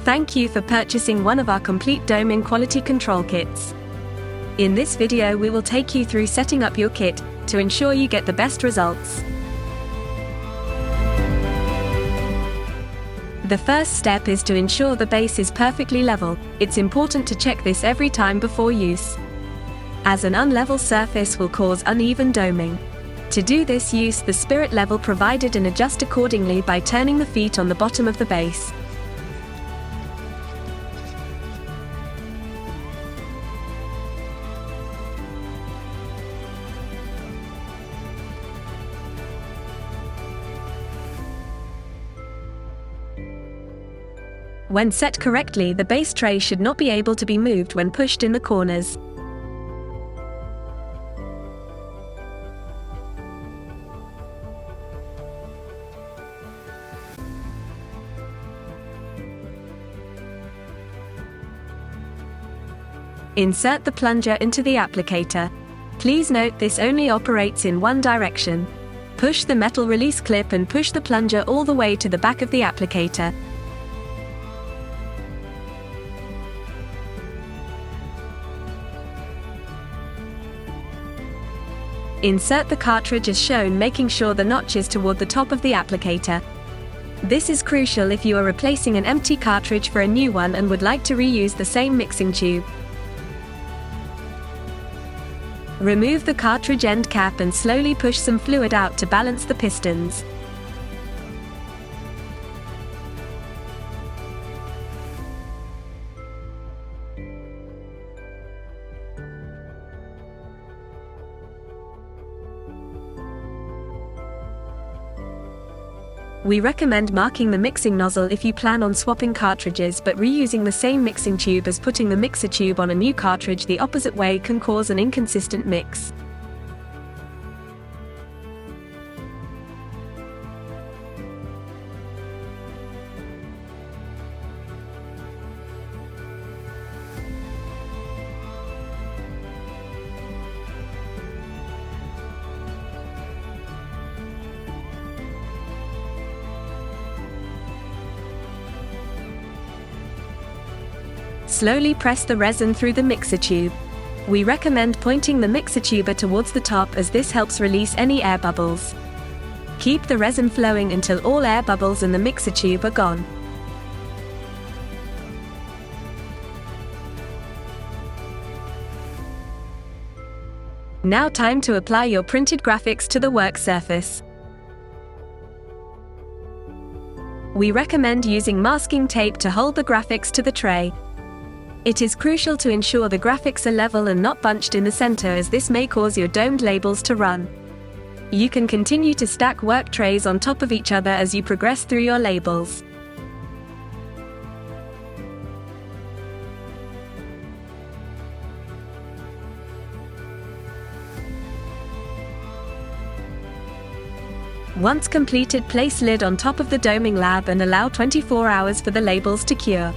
Thank you for purchasing one of our complete doming quality control kits. In this video we will take you through setting up your kit to ensure you get the best results. The first step is to ensure the base is perfectly level. It's important to check this every time before use, as an unlevel surface will cause uneven doming. To do this, use the spirit level provided and adjust accordingly by turning the feet on the bottom of the base. When set correctly, the base tray should not be able to be moved when pushed in the corners. Insert the plunger into the applicator. Please note this only operates in one direction. Push the metal release clip and push the plunger all the way to the back of the applicator. Insert the cartridge as shown, making sure the notch is toward the top of the applicator. This is crucial if you are replacing an empty cartridge for a new one and would like to reuse the same mixing tube. Remove the cartridge end cap and slowly push some fluid out to balance the pistons. We recommend marking the mixing nozzle if you plan on swapping cartridges, but reusing the same mixing tube as putting the mixer tube on a new cartridge the opposite way can cause an inconsistent mix. Slowly press the resin through the mixer tube. We recommend pointing the mixer tuber towards the top, as this helps release any air bubbles. Keep the resin flowing until all air bubbles in the mixer tube are gone. Now time to apply your printed graphics to the work surface. We recommend using masking tape to hold the graphics to the tray. It is crucial to ensure the graphics are level and not bunched in the center, as this may cause your domed labels to run. You can continue to stack work trays on top of each other as you progress through your labels. Once completed, place lid on top of the doming lab and allow 24 hours for the labels to cure.